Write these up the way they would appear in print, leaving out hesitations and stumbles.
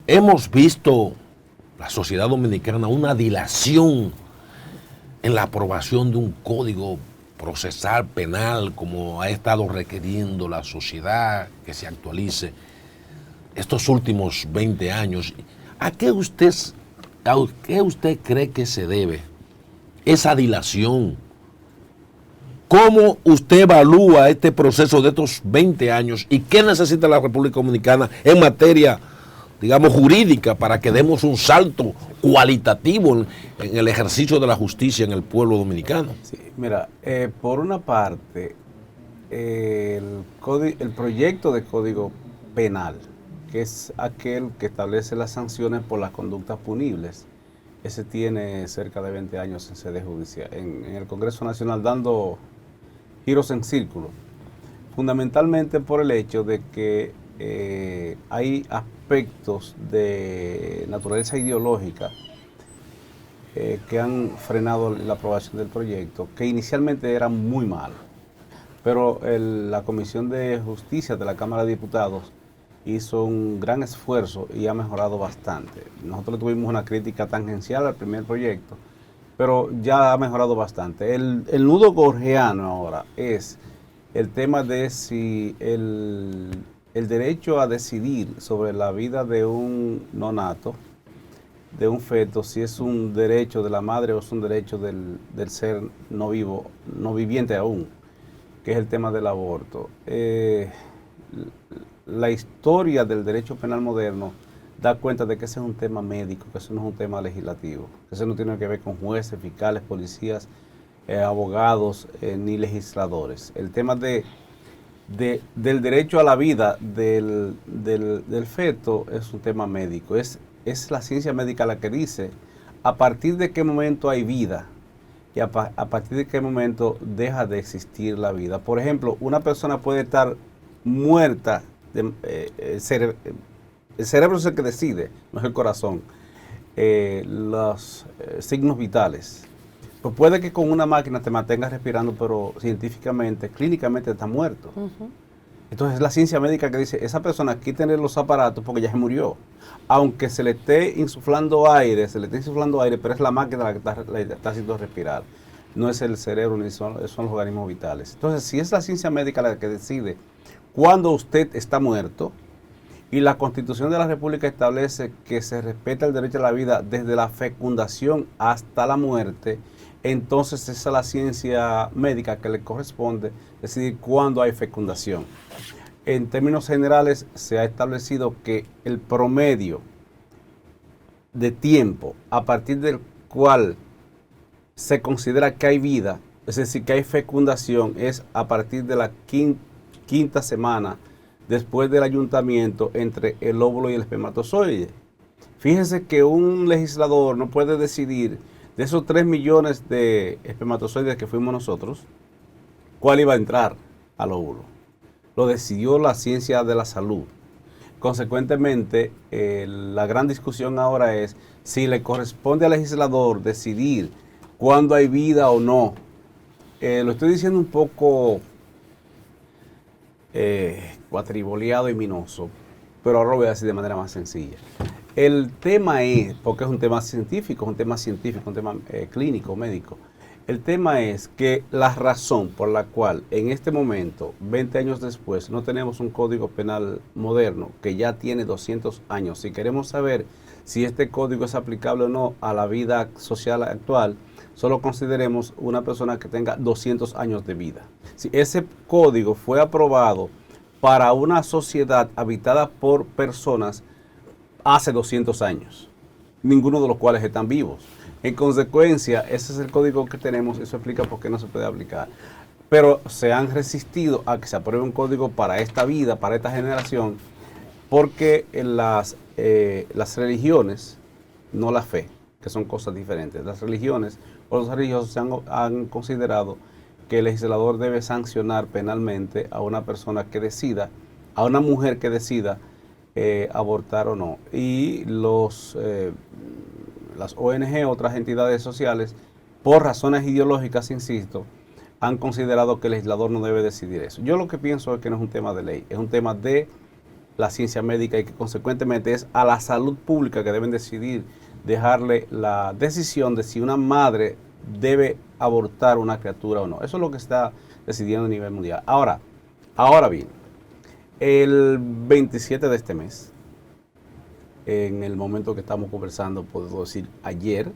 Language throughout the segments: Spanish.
hemos visto la sociedad dominicana una dilación en la aprobación de un código procesal penal como ha estado requiriendo la sociedad que se actualice estos últimos 20 años. ¿A qué usted cree que se debe esa dilación? ¿Cómo usted evalúa este proceso de estos 20 años y qué necesita la República Dominicana en materia, digamos, jurídica para que demos un salto cualitativo en el ejercicio de la justicia en el pueblo dominicano? Sí, mira, por una parte, el proyecto de Código Penal, que es aquel que establece las sanciones por las conductas punibles, ese tiene cerca de 20 años en sede judicial, en el Congreso Nacional, dando giros en círculo, fundamentalmente por el hecho de que hay aspectos de naturaleza ideológica que han frenado la aprobación del proyecto, que inicialmente eran muy malos, pero la Comisión de Justicia de la Cámara de Diputados hizo un gran esfuerzo y ha mejorado bastante. Nosotros tuvimos una crítica tangencial al primer proyecto, pero ya ha mejorado bastante. El nudo gordiano ahora es el tema de si el derecho a decidir sobre la vida de un nonato, de un feto, si es un derecho de la madre o es un derecho del ser no vivo, no viviente aún, que es el tema del aborto. La historia del derecho penal moderno da cuenta de que ese es un tema médico, que eso no es un tema legislativo, que eso no tiene que ver con jueces, fiscales, policías, abogados, ni legisladores. El tema del derecho a la vida del feto es un tema médico, es la ciencia médica la que dice a partir de qué momento hay vida y a partir de qué momento deja de existir la vida. Por ejemplo, una persona puede estar muerta, el cerebro es el que decide, no es el corazón, los signos vitales. Pues puede que con una máquina te mantengas respirando, pero científicamente, clínicamente está muerto. Entonces es la ciencia médica que dice, esa persona quítenle los aparatos porque ya se murió. Aunque se le esté insuflando aire, pero es la máquina la que está haciendo respirar. No es el cerebro ni son los organismos vitales. Entonces, si es la ciencia médica la que decide cuando usted está muerto, y la Constitución de la República establece que se respeta el derecho a la vida desde la fecundación hasta la muerte, entonces esa es la ciencia médica que le corresponde decidir cuándo hay fecundación. En términos generales, se ha establecido que el promedio de tiempo a partir del cual se considera que hay vida, es decir, que hay fecundación, es a partir de la quinta semana después del ayuntamiento entre el óvulo y el espermatozoide. Fíjense que un legislador no puede decidir de esos 3 millones de espermatozoides que fuimos nosotros, cuál iba a entrar al óvulo. Lo decidió la ciencia de la salud. Consecuentemente, la gran discusión ahora es si le corresponde al legislador decidir cuándo hay vida o no. Lo estoy diciendo un poco cuatriboleado y minoso, pero ahora lo voy a decir de manera más sencilla. El tema es, porque es un tema científico, un tema clínico, médico. El tema es que la razón por la cual en este momento, 20 años después, no tenemos un código penal moderno que ya tiene 200 años. Si queremos saber si este código es aplicable o no a la vida social actual, solo consideremos una persona que tenga 200 años de vida. Si ese código fue aprobado para una sociedad habitada por personas hace 200 años, ninguno de los cuales están vivos. En consecuencia, ese es el código que tenemos, eso explica por qué no se puede aplicar. Pero se han resistido a que se apruebe un código para esta vida, para esta generación, porque las religiones, no la fe, que son cosas diferentes, las religiones o los religiosos han considerado que el legislador debe sancionar penalmente a una persona que decida, a una mujer que decida abortar o no. Y las ONG, otras entidades sociales, por razones ideológicas, insisto, han considerado que el legislador no debe decidir eso. Yo lo que pienso es que no es un tema de ley, es un tema de la ciencia médica y que consecuentemente es a la salud pública que deben decidir, dejarle la decisión de si una madre debe abortar una criatura o no. Eso es lo que está decidiendo a nivel mundial. Ahora bien, el 27 de este mes, en el momento que estamos conversando, puedo decir ayer,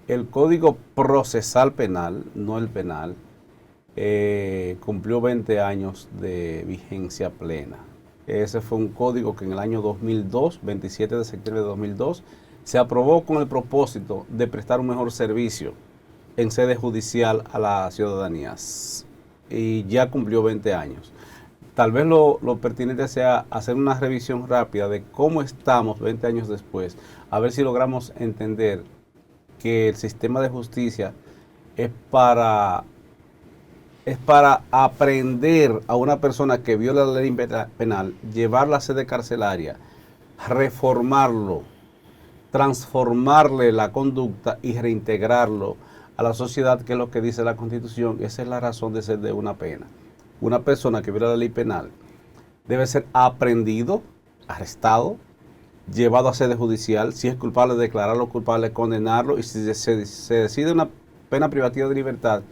el Código Procesal Penal, no el penal, cumplió 20 años de vigencia plena. Ese fue un código que en el año 2002, 27 de septiembre de 2002, se aprobó con el propósito de prestar un mejor servicio en sede judicial a la ciudadanía. Y ya cumplió 20 años. Tal vez lo pertinente sea hacer una revisión rápida de cómo estamos 20 años después, a ver si logramos entender que el sistema de justicia es para aprender a una persona que viola la ley penal, llevarla a sede carcelaria, reformarlo, transformarle la conducta y reintegrarlo a la sociedad, que es lo que dice la Constitución. Esa es la razón de ser de una pena. Una persona que viola la ley penal debe ser aprehendido, arrestado, llevado a sede judicial, si es culpable, declararlo culpable, condenarlo, y si se decide una pena privativa de libertad,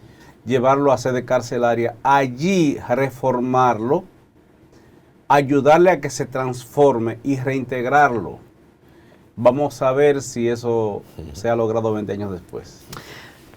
llevarlo a sede carcelaria, allí reformarlo, ayudarle a que se transforme y reintegrarlo. Vamos a ver si eso se ha logrado 20 años después.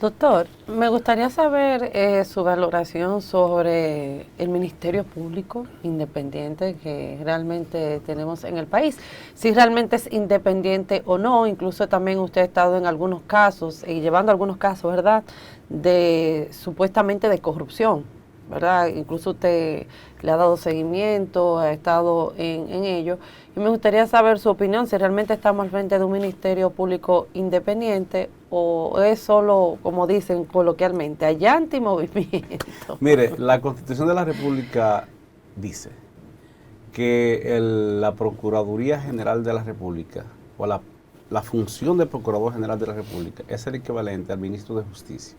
Doctor, me gustaría saber su valoración sobre el Ministerio Público Independiente que realmente tenemos en el país. Si realmente es independiente o no, incluso también usted ha estado en algunos casos, y llevando algunos casos, ¿verdad?, de supuestamente de corrupción, ¿verdad? Incluso usted le ha dado seguimiento, ha estado en ello. Y me gustaría saber su opinión, si realmente estamos al frente de un Ministerio Público independiente o es solo, como dicen coloquialmente, allante y movimiento. Mire, la Constitución de la República dice que la Procuraduría General de la República, o la función de Procurador General de la República, es el equivalente al Ministro de Justicia.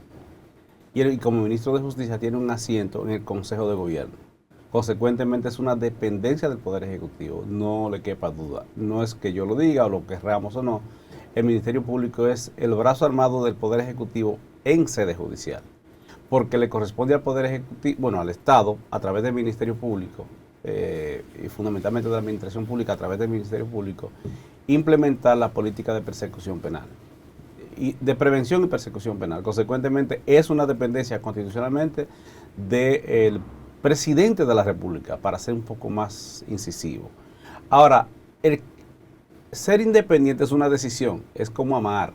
Y como Ministro de Justicia tiene un asiento en el Consejo de Gobierno. Consecuentemente es una dependencia del Poder Ejecutivo, no le quepa duda. No es que yo lo diga o lo querramos o no. El Ministerio Público es el brazo armado del Poder Ejecutivo en sede judicial, porque le corresponde al Poder Ejecutivo, bueno, al Estado, a través del Ministerio Público, y fundamentalmente de la Administración Pública a través del Ministerio Público, implementar la política de persecución penal, y de prevención y persecución penal. Consecuentemente es una dependencia constitucionalmente del presidente de la República, para ser un poco más incisivo. Ahora, el ser independiente es una decisión, es como amar.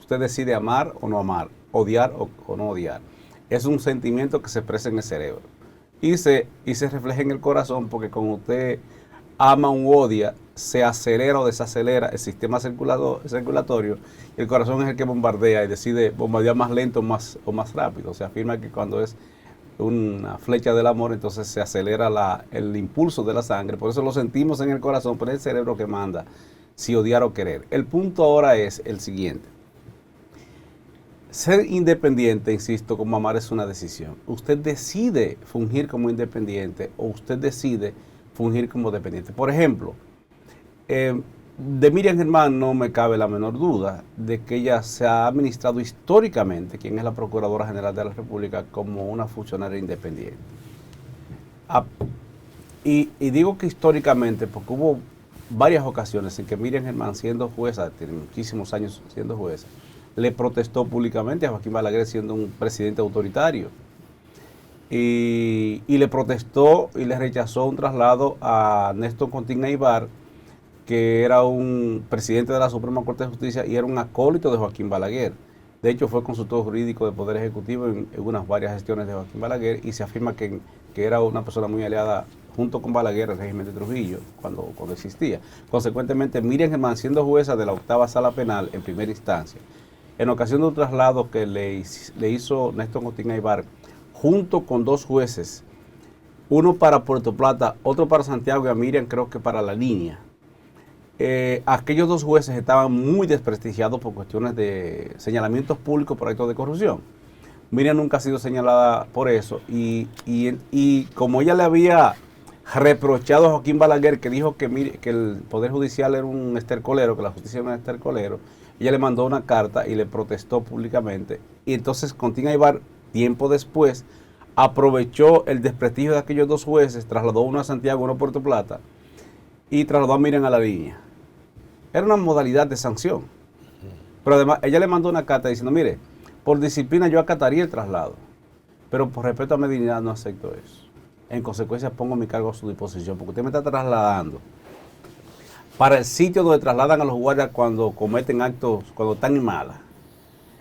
Usted decide amar o no amar, odiar o no odiar. Es un sentimiento que se expresa en el cerebro y se refleja en el corazón, porque cuando usted ama o odia, se acelera o desacelera el sistema circulatorio, y el corazón es el que bombardea y decide bombardear más lento o más rápido. Se afirma que cuando es una flecha del amor, entonces se acelera el impulso de la sangre, por eso lo sentimos en el corazón, pero es el cerebro que manda si odiar o querer. El punto ahora es el siguiente: ser independiente, insisto, como amar es una decisión. Usted decide fungir como independiente o usted decide fungir como dependiente. Por ejemplo, de Miriam Germán no me cabe la menor duda de que ella se ha administrado históricamente, quien es la Procuradora General de la República, como una funcionaria independiente. Y digo que históricamente porque hubo varias ocasiones en que Miriam Germán, siendo jueza, tiene muchísimos años siendo jueza, le protestó públicamente a Joaquín Balaguer siendo un presidente autoritario. Y le protestó y le rechazó un traslado a Néstor Contín Aybar, que era un presidente de la Suprema Corte de Justicia y era un acólito de Joaquín Balaguer. De hecho, fue consultor jurídico del Poder Ejecutivo en varias gestiones de Joaquín Balaguer, y se afirma que era una persona muy aliada junto con Balaguer al régimen de Trujillo cuando existía. Consecuentemente, Miriam Germán, siendo jueza de la 8ª Sala Penal en primera instancia, en ocasión de un traslado que le hizo Néstor Contín Aybar, junto con 2 jueces, uno para Puerto Plata, otro para Santiago, y a Miriam creo que para La Línea. Aquellos 2 jueces estaban muy desprestigiados por cuestiones de señalamientos públicos por actos de corrupción. Miriam nunca ha sido señalada por eso, y como ella le había reprochado a Joaquín Balaguer, que dijo que, mire, que el Poder Judicial era un estercolero, que la justicia era un estercolero. Ella le mandó una carta y le protestó públicamente. Y entonces Contín Aybar, tiempo después, aprovechó el desprestigio de aquellos dos jueces, trasladó uno a Santiago, uno a Puerto Plata, y trasladó a Miriam a la línea. Era una modalidad de sanción. Pero además, ella le mandó una carta diciendo, mire, por disciplina yo acataría el traslado, pero por respeto a mi dignidad no acepto eso. En consecuencia pongo mi cargo a su disposición, porque usted me está trasladando para el sitio donde trasladan a los guardias cuando cometen actos, cuando están en mala.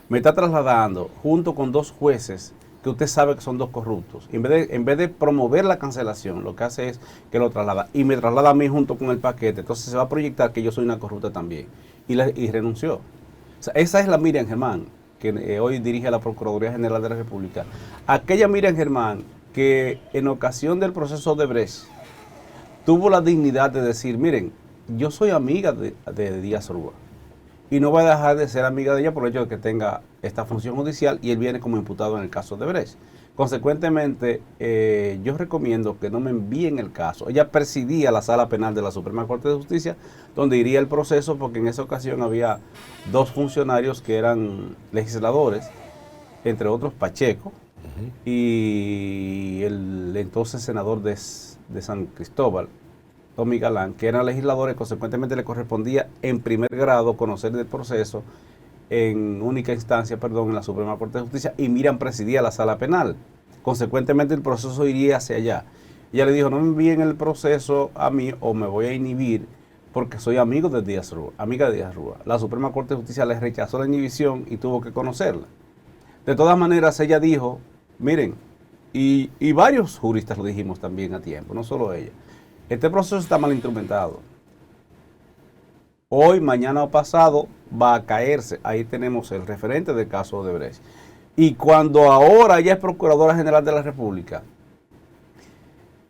Me está trasladando junto con dos jueces que usted sabe que son dos corruptos. En vez de promover la cancelación, lo que hace es que lo traslada. Y me traslada a mí junto con el paquete. Entonces se va a proyectar que yo soy una corrupta también. Y renunció. O sea, esa es la Miriam Germán, que hoy dirige la Procuraduría General de la República. Aquella Miriam Germán que en ocasión del proceso de Odebrecht tuvo la dignidad de decir, miren, yo soy amiga de Díaz Rúa y no voy a dejar de ser amiga de ella por el hecho de que tenga esta función judicial y él viene como imputado en el caso de Odebrecht. Consecuentemente, yo recomiendo que no me envíen el caso. Ella presidía la sala penal de la Suprema Corte de Justicia, donde iría el proceso, porque en esa ocasión había dos funcionarios que eran legisladores, entre otros Pacheco, y el entonces senador de San Cristóbal, Tommy Galán, que eran legisladores. Consecuentemente le correspondía en primer grado conocer del proceso en única instancia, en la Suprema Corte de Justicia, y Miriam presidía la sala penal. Consecuentemente el proceso iría hacia allá. Ella le dijo, no me envíen el proceso a mí o me voy a inhibir porque soy amigo de Díaz Rúa, amiga de Díaz Rúa. La Suprema Corte de Justicia le rechazó la inhibición y tuvo que conocerla. De todas maneras, ella dijo, miren, y varios juristas lo dijimos también a tiempo, no solo ella, este proceso está mal instrumentado. Hoy, mañana o pasado va a caerse. Ahí tenemos el referente del caso de Odebrecht. Y cuando ahora ella es Procuradora General de la República,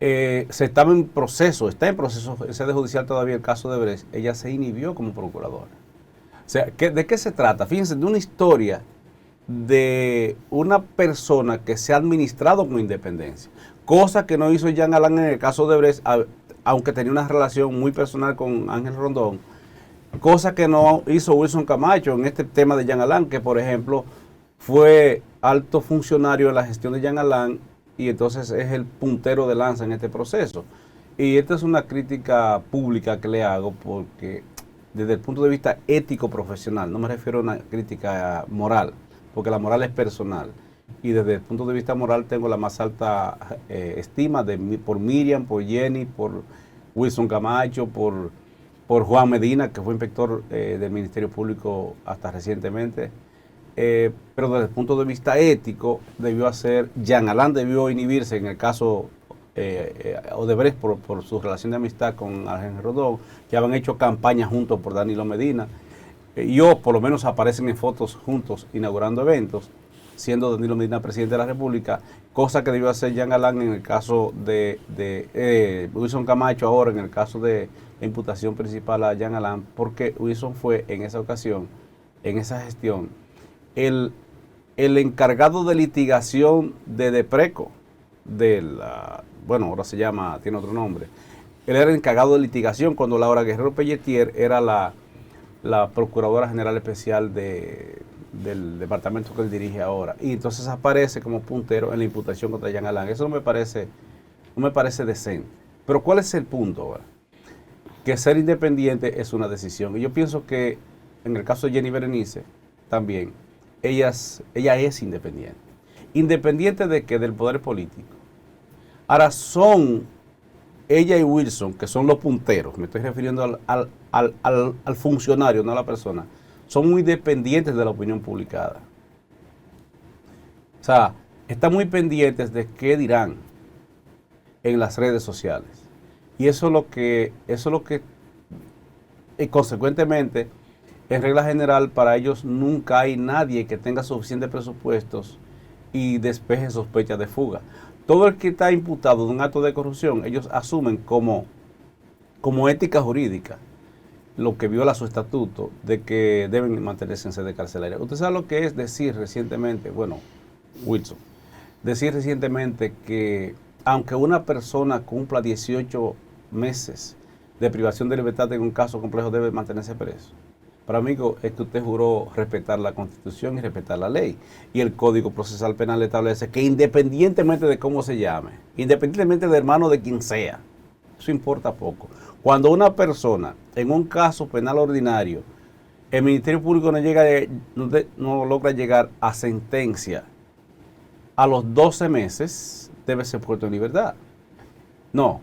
está en proceso sede judicial todavía el caso de Odebrecht, ella se inhibió como procuradora. O sea, ¿de qué se trata? Fíjense, de una historia de una persona que se ha administrado con independencia, cosa que no hizo Jean Alain en el caso de Odebrecht, aunque tenía una relación muy personal con Ángel Rondón, cosa que no hizo Wilson Camacho en este tema de Jean Alain, que por ejemplo fue alto funcionario en la gestión de Jean Alain y entonces es el puntero de lanza en este proceso. Y esta es una crítica pública que le hago porque desde el punto de vista ético profesional, no me refiero a una crítica moral, porque la moral es personal. Y desde el punto de vista moral tengo la más alta estima por Miriam, por Jenny, por Wilson Camacho, por Juan Medina, que fue inspector del Ministerio Público hasta recientemente. Pero desde el punto de vista ético, Jean Alain debió inhibirse en el caso Odebrecht por su relación de amistad con Ángel Rondón, que habían hecho campaña juntos por Danilo Medina. Por lo menos aparecen en fotos juntos inaugurando eventos, siendo Danilo Medina presidente de la República, cosa que debió hacer Jean Alain en el caso de Wilson Camacho ahora en el caso de la imputación principal a Jean Alain, porque Wilson fue en esa ocasión, en esa gestión, el encargado de litigación de Depreco, ahora tiene otro nombre. Él era el encargado de litigación cuando Laura Guerrero Pelletier era la Procuradora General Especial del departamento que él dirige ahora. Y entonces aparece como puntero en la imputación contra Jean Alain. Eso no me parece decente. Pero ¿cuál es el punto ahora? Que ser independiente es una decisión. Y yo pienso que en el caso de Jenny Berenice también, ella es independiente. ¿Independiente de qué? Del poder político. Ahora son ella y Wilson, que son los punteros, me estoy refiriendo al funcionario, no a la persona, son muy dependientes de la opinión publicada. O sea, están muy pendientes de qué dirán en las redes sociales. Y eso es lo que consecuentemente, en regla general, para ellos nunca hay nadie que tenga suficientes presupuestos y despeje sospechas de fuga. Todo el que está imputado de un acto de corrupción, ellos asumen como ética jurídica, lo que viola su estatuto, de que deben mantenerse en sede carcelaria. Usted sabe lo que es decir recientemente, Wilson, decir recientemente que aunque una persona cumpla 18 meses de privación de libertad en un caso complejo, debe mantenerse preso. Para mí es que usted juró respetar la Constitución y respetar la ley. Y el Código Procesal Penal establece que independientemente de cómo se llame, independientemente de hermano de quien sea, eso importa poco. Cuando una persona, en un caso penal ordinario, el Ministerio Público no logra llegar a sentencia a los 12 meses, debe ser puesto en libertad. No.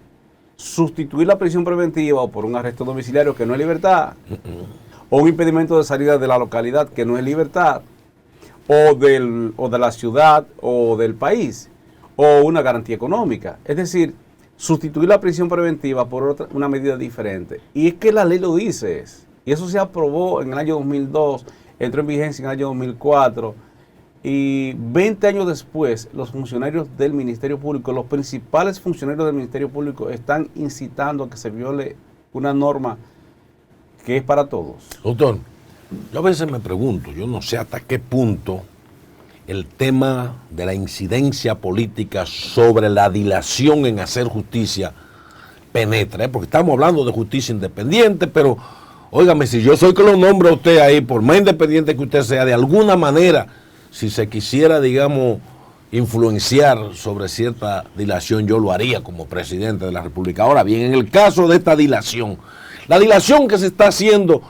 Sustituir la prisión preventiva o por un arresto domiciliario que no es libertad, o un impedimento de salida de la localidad que no es libertad, o de la ciudad o del país, o una garantía económica. Es decir, sustituir la prisión preventiva por una medida diferente. Y es que la ley lo dice, y eso se aprobó en el año 2002, entró en vigencia en el año 2004, y 20 años después, los funcionarios del Ministerio Público, los principales funcionarios del Ministerio Público están incitando a que se viole una norma que es para todos. Doctor, yo a veces me pregunto, yo no sé hasta qué punto el tema de la incidencia política sobre la dilación en hacer justicia penetra, porque estamos hablando de justicia independiente, pero óigame, si yo soy que lo nombro a usted ahí, por más independiente que usted sea, de alguna manera, si se quisiera, digamos, influenciar sobre cierta dilación, yo lo haría como presidente de la República. Ahora bien, en el caso de esta dilación, la dilación que se está haciendo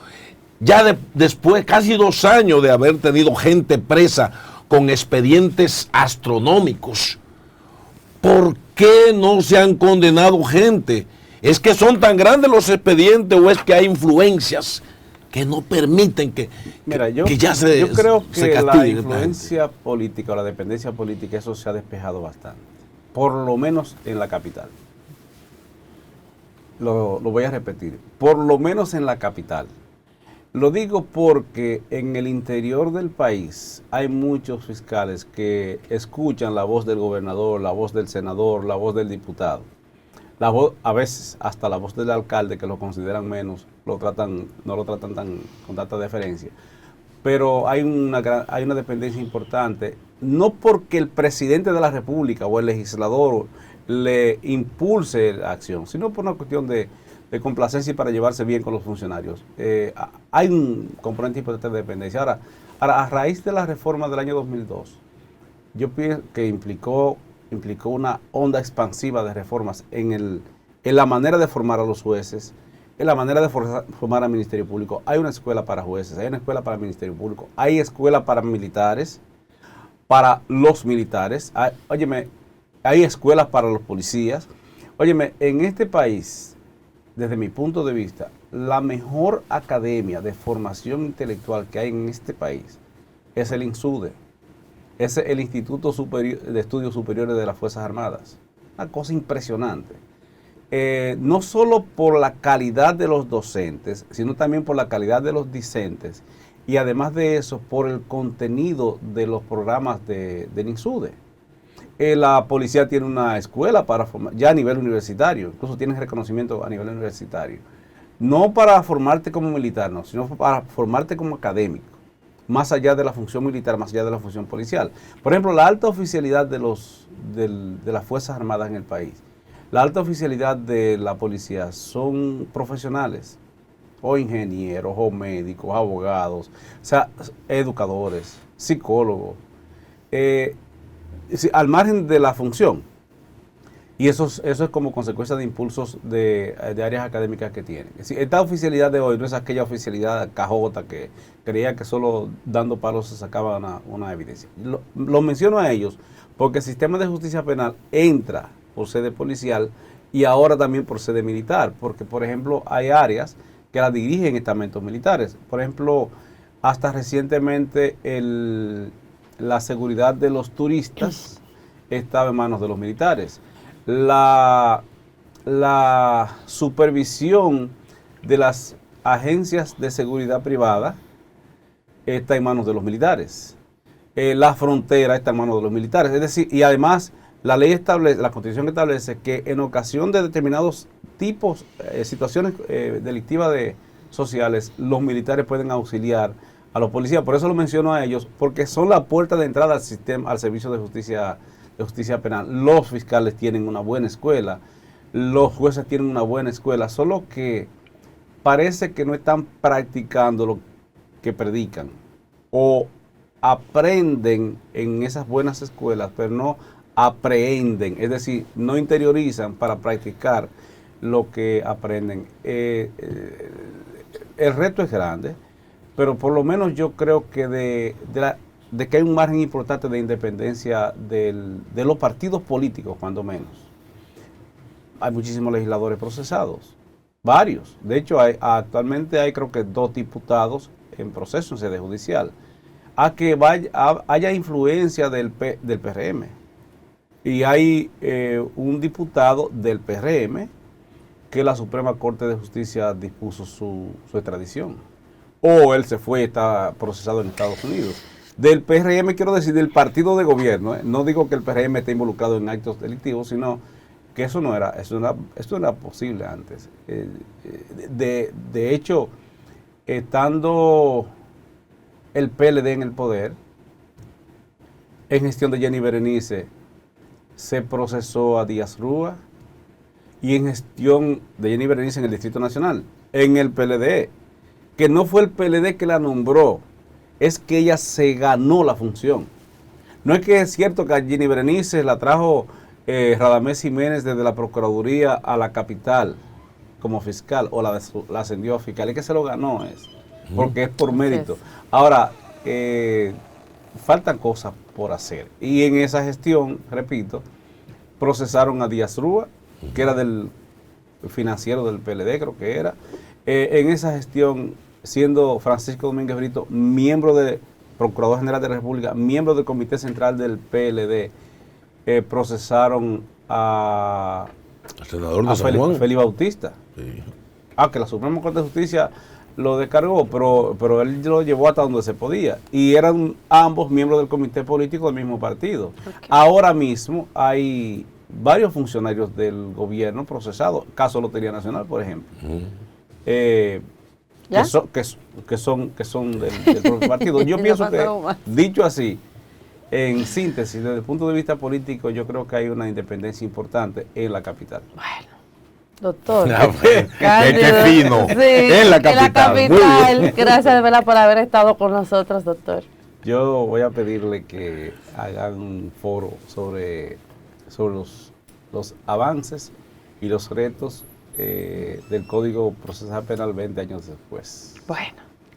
ya después, casi 2 años de haber tenido gente presa con expedientes astronómicos, ¿por qué no se han condenado gente? ¿Es que son tan grandes los expedientes o es que hay influencias que no permiten que ya se yo creo que se la castigue influencia política o la dependencia política, eso se ha despejado bastante, por lo menos en la capital. Lo voy a repetir, por lo menos en la capital. Lo digo porque en el interior del país hay muchos fiscales que escuchan la voz del gobernador, la voz del senador, la voz del diputado. La voz, a veces hasta la voz del alcalde, que lo consideran menos, no lo tratan con tanta deferencia. Pero hay una dependencia importante, no porque el presidente de la República o el legislador le impulse la acción, sino por una cuestión de complacencia y para llevarse bien con los funcionarios. Hay un componente importante de dependencia. Ahora, a raíz de la reforma del año 2002, yo pienso que implicó una onda expansiva de reformas en la manera de formar a los jueces, en la manera de formar al Ministerio Público. Hay una escuela para jueces, hay una escuela para el Ministerio Público, hay escuela para militares, para los militares, hay escuelas para los policías. Óyeme, en este país, desde mi punto de vista, la mejor academia de formación intelectual que hay en este país es el INSUDE. Es el Instituto de Estudios Superiores de las Fuerzas Armadas. Una cosa impresionante. No solo por la calidad de los docentes, sino también por la calidad de los discentes. Y además de eso, por el contenido de los programas del INSUDE. La policía tiene una escuela para formar, ya a nivel universitario, incluso tiene reconocimiento a nivel universitario. No para formarte como militar, no, sino para formarte como académico. Más allá de la función militar, más allá de la función policial. Por ejemplo, la alta oficialidad de las Fuerzas Armadas en el país, la alta oficialidad de la policía son profesionales, o ingenieros, o médicos, abogados, o sea, educadores, psicólogos, al margen de la función. Y eso es como consecuencia de impulsos de áreas académicas que tienen. Es decir, esta oficialidad de hoy no es aquella oficialidad cajota que creía que solo dando palos se sacaba una evidencia. Lo menciono a ellos porque el sistema de justicia penal entra por sede policial y ahora también por sede militar. Porque, por ejemplo, hay áreas que la dirigen estamentos militares. Por ejemplo, hasta recientemente la seguridad de los turistas estaba en manos de los militares. La supervisión de las agencias de seguridad privada está en manos de los militares. La frontera está en manos de los militares. Es decir, y además la Constitución establece que en ocasión de determinados tipos, situaciones delictivas sociales, los militares pueden auxiliar a los policías. Por eso lo menciono a ellos, porque son la puerta de entrada al servicio de justicia justicia penal, los fiscales tienen una buena escuela, los jueces tienen una buena escuela, solo que parece que no están practicando lo que predican o aprenden en esas buenas escuelas, pero no aprehenden, es decir, no interiorizan para practicar lo que aprenden. El reto es grande, pero por lo menos yo creo que de que hay un margen importante de independencia de los partidos políticos, cuando menos. Hay muchísimos legisladores procesados, varios. De hecho, actualmente hay creo que 2 diputados en proceso en sede judicial. A que haya influencia del PRM. Y hay un diputado del PRM que la Suprema Corte de Justicia dispuso su extradición. O él se fue y está procesado en Estados Unidos. Del PRM, quiero decir, del partido de gobierno. No digo que el PRM esté involucrado en actos delictivos, sino que eso no era posible antes. De hecho, estando el PLD en el poder, en gestión de Jenny Berenice, se procesó a Díaz Rúa, y en gestión de Jenny Berenice en el Distrito Nacional, en el PLD, que no fue el PLD que la nombró, es que ella se ganó la función. No es que es cierto que a Jenny Berenice la trajo Radamés Jiménez desde la Procuraduría a la capital como fiscal, o la ascendió a fiscal, es que se lo ganó, porque es por mérito. Ahora, faltan cosas por hacer. Y en esa gestión, repito, procesaron a Díaz Rúa, que era del financiero del PLD, creo que era. En esa gestión, siendo Francisco Domínguez Brito miembro del Procurador General de la República, miembro del Comité Central del PLD, procesaron a el senador de San Juan, Félix Bautista. Sí. Que la Suprema Corte de Justicia lo descargó, pero él lo llevó hasta donde se podía. Y eran ambos miembros del comité político del mismo partido. Okay. Ahora mismo hay varios funcionarios del gobierno procesados, caso Lotería Nacional, por ejemplo, que son del propio partido. Yo pienso que, dicho así, en síntesis, desde el punto de vista político, yo creo que hay una independencia importante en la capital. Bueno. Doctor, qué fino. Sí, en la capital. Gracias de verdad por haber estado con nosotros, doctor. Yo voy a pedirle que hagan un foro sobre los avances y los retos del Código Procesal Penal 20 años después. Bueno.